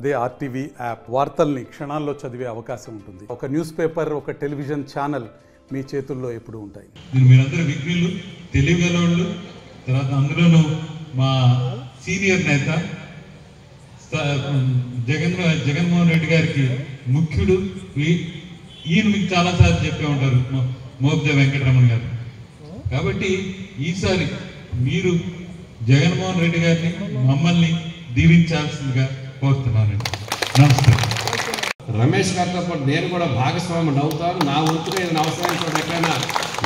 అదే RTV app వార్తల్ని క్షణాల్లో చదివే అవకాశం ఉంటుంది. ఒక న్యూస్ పేపర్, ఒక టెలివిజన్ ఛానల్ మీ చేతుల్లో ఎప్పుడూ ఉంటాయి. మీరందరూ విఘ్నులు, తెలివిగలవాళ్ళు. తర్వాత అందులోనూ మా సీనియర్ నేత జగన్మోహన్ రెడ్డి గారికి ముఖ్యుడు. ఈయన మీకు చాలాసార్లు చెప్పే ఉంటారు, మోపిదేవి వెంకటరమణ గారు. కాబట్టి ఈసారి మీరు జగన్మోహన్ రెడ్డి గారిని, మమ్మల్ని దీవించాల్సిందిగా కోరుతున్నానండి. నమస్తే. రమేష్ గారితో పాటు నేను కూడా భాగస్వామ్యం అవుతాను. నా వంతుగా ఏదైనా అవసరం ఎక్కడైనా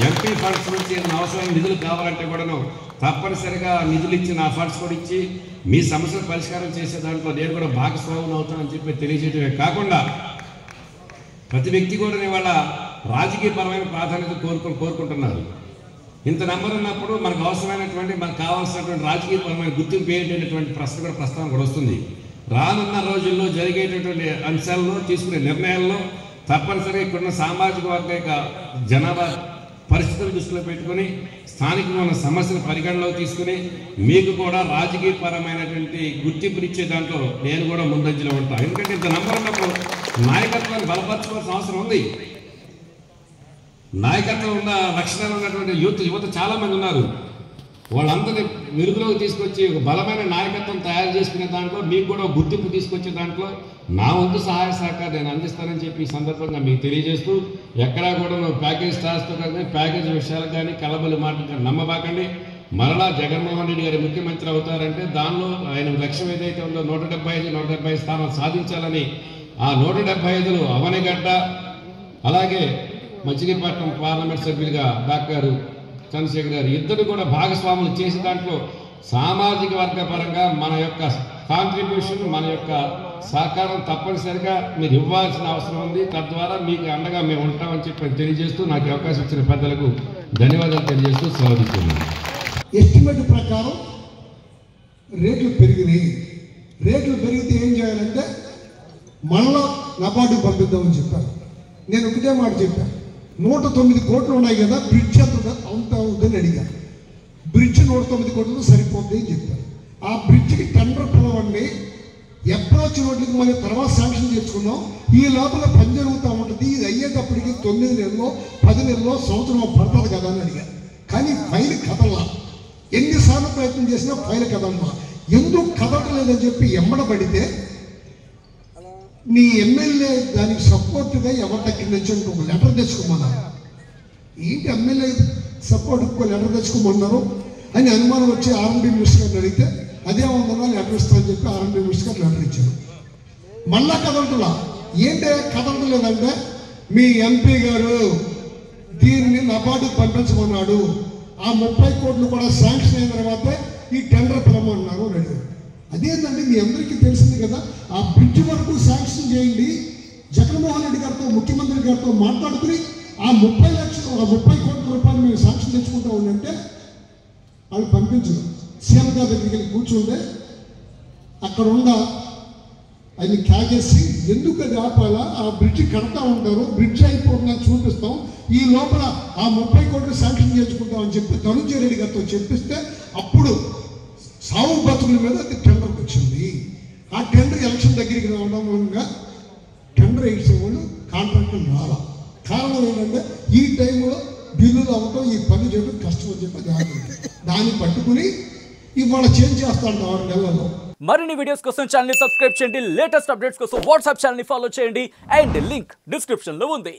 ఎంపీ ఫండ్స్ నుంచి ఏదైనా అవసరమైన నిధులు కావాలంటే కూడాను తప్పనిసరిగా నిధులు ఇచ్చి నా ఫండ్స్ కూడా ఇచ్చి మీ సమస్యలు పరిష్కారం చేసే దాంట్లో నేను కూడా భాగస్వామ్యం అవుతానని చెప్పి తెలియజేయడమే కాకుండా ప్రతి వ్యక్తి కూడా ఇవాళ రాజకీయపరమైన ప్రాధాన్యత కోరుకుంటున్నారు. ఇంత నెంబర్ ఉన్నప్పుడు మనకు అవసరమైనటువంటి, మనకు కావాల్సినటువంటి రాజకీయపరమైన గుర్తింపు ఏంటనేటువంటి ప్రశ్న కూడా ప్రస్తావన కూడా వస్తుంది. రానున్న రోజుల్లో జరిగేటటువంటి అంశాల్లో తీసుకునే నిర్ణయాల్లో తప్పనిసరిగా ఇక్కడున్న సామాజిక వర్గ యొక్క జనాభా పరిస్థితులు దృష్టిలో పెట్టుకుని స్థానికంగా ఉన్న సమస్యలు పరిగణలోకి తీసుకుని మీకు కూడా రాజకీయపరమైనటువంటి గుర్తింపునిచ్చే దాంట్లో నేను కూడా ముందంజలో ఉంటాను. ఎందుకంటే ఇంత నంబర్ ఉన్నప్పుడు నాయకత్వాన్ని బలపరచుకోవాల్సిన అవసరం ఉంది. నాయకత్వం ఉన్న లక్షణాలు ఉన్నటువంటి యువత చాలామంది ఉన్నారు. వాళ్ళందరినీ వెలుగులోకి తీసుకొచ్చి ఒక బలమైన నాయకత్వం తయారు చేసుకునే దాంట్లో మీకు కూడా గుర్తింపు తీసుకొచ్చే దాంట్లో నా వంతు సహాయ సహకారం నేను అందిస్తానని చెప్పి ఈ సందర్భంగా మీకు తెలియజేస్తూ, ఎక్కడా కూడా ప్యాకేజ్ స్టార్స్తో కానీ ప్యాకేజ్ విషయాలు కానీ కలబలి మాటలు కానీ నమ్మబాకండి. మరలా జగన్మోహన్ రెడ్డి గారి ముఖ్యమంత్రి అవుతారంటే దానిలో ఆయన లక్ష్యం ఏదైతే ఉందో 175 స్థానాలు సాధించాలని, ఆ 175 అవనిగడ్డ అలాగే మచిలీపట్నం పార్లమెంట్ సభ్యులుగా డాక్టర్ చంద్రశేఖర్ గారు ఇద్దరు కూడా భాగస్వాములు చేసే దాంట్లో సామాజిక వర్గ పరంగా మన యొక్క కాంట్రిబ్యూషన్, మన యొక్క సహకారం తప్పనిసరిగా మీరు ఇవ్వాల్సిన అవసరం ఉంది. తద్వారా మీకు అండగా మేము ఉంటామని చెప్పి తెలియజేస్తూ నాకు అవకాశం ఇచ్చిన పెద్దలకు ధన్యవాదాలు తెలియజేస్తూ స్వాగతిస్తున్నాను. ఎస్టిమేట్ ప్రకారం రేట్లు పెరిగినాయి. రేట్లు పెరిగితే ఏం చేయాలంటే మళ్ళా నబార్డుకు పంపిద్దామని చెప్పారు. నేను ఒకటే మాట చెప్పాను, 109 కోట్లు ఉన్నాయి కదా, బ్రిడ్జ్ అంత అవుతుందని అడిగాను. బ్రిడ్జ్ 109 కోట్లతో సరిపోద్ది అని చెప్పారు. ఆ బ్రిడ్జ్కి టెండర్ పిలవండి, అప్రోచ్ రోడ్లకి మనం తర్వాత శాంక్షన్ చేసుకున్నాం. ఈ లోపల పని జరుగుతూ ఉంటుంది. ఇది అయ్యేటప్పటికి 9 నెలల్లో 10 నెలల్లో సంవత్సరం పడుతుంది కదా అని అడిగారు. కానీ ఫైల్ కదల్లా. ఎన్నిసార్లు ప్రయత్నం చేసినా ఫైల్ కదలమా. ఎందుకు కదలలేదని చెప్పి ఎమ్మడబడితే నీ ఎమ్మెల్యే దానికి సపోర్ట్గా ఎవరి దగ్గర నుంచి ఒక లెటర్ తెచ్చుకోమన్నారు. ఏంటి ఎమ్మెల్యే సపోర్ట్కి లెటర్ తెచ్చుకోమన్నారు అని అనుమానం వచ్చి ఆర్ఎండ్బి మినిస్టర్ గారిని అడిగితే అదే ఉందన్నా లెటర్ ఇస్తామని చెప్పి ఆర్ఎండ్బి మినిస్టర్ గారు లెటర్ ఇచ్చారు. మళ్ళా కదలటలా. ఏంటంటే కదలటలేదంటే మీ ఎంపీ గారు దీన్ని నబార్డుకు పంపించమన్నాడు, ఆ 30 కోట్లు కూడా శాంక్షన్ అయిన తర్వాతే ఈ టెండర్ పిలవమన్నారు అని అడిగారు. అదేంటంటే మీ అందరికీ తెలిసింది కదా, ఆ బ్రిడ్జ్ వరకు శాంక్షన్ చేయండి, జగన్మోహన్ రెడ్డి గారితో ముఖ్యమంత్రి గారితో మాట్లాడుకుని ఆ 30 కోట్ల రూపాయలు మేము శాంక్షన్ తెచ్చుకుంటా ఉండంటే వాళ్ళు పంపించరు. సీఎం గారి దగ్గరికి వెళ్ళి కూర్చుంటే అక్కడ ఉన్న ఆయన క్యాగేసి ఎందుకు అది ఆపాలా, ఆ బ్రిడ్జ్ కడతా ఉంటారు, బ్రిడ్జ్ అయిపోతుందని చూపిస్తాం, ఈ లోపల ఆ 30 కోట్లు శాంక్షన్ చేసుకుంటాం అని చెప్పి ధనుంజయ రెడ్డి గారితో చెప్పిస్తే అప్పుడు సాగు బతుకుల మీద అది టెండర్కి వచ్చింది. ఆ టెండర్ ఎలక్షన్ దగ్గరికి రావడం మూలంగా టెండర్ వేసేవాళ్ళు కాంట్రాక్టులు రాలా. కారణం ఏంటంటే ఈ టైంలో బిల్లులు అవ్వటం, ఈ పని చేయడం కష్టం అని చెప్పి దాన్ని పట్టుకుని ఇవాళ చేంజ్ చేస్తాడు 6 నెలల్లో. మరిన్ని వీడియోస్ కోసం ఛానల్ ని సబ్స్క్రైబ్ చేయండి. లేటెస్ట్ అప్డేట్స్ కోసం వాట్సాప్ ఛానల్ ని ఫాలో చేయండి. అండ్ లింక్ డిస్క్రిప్షన్ లో ఉంది.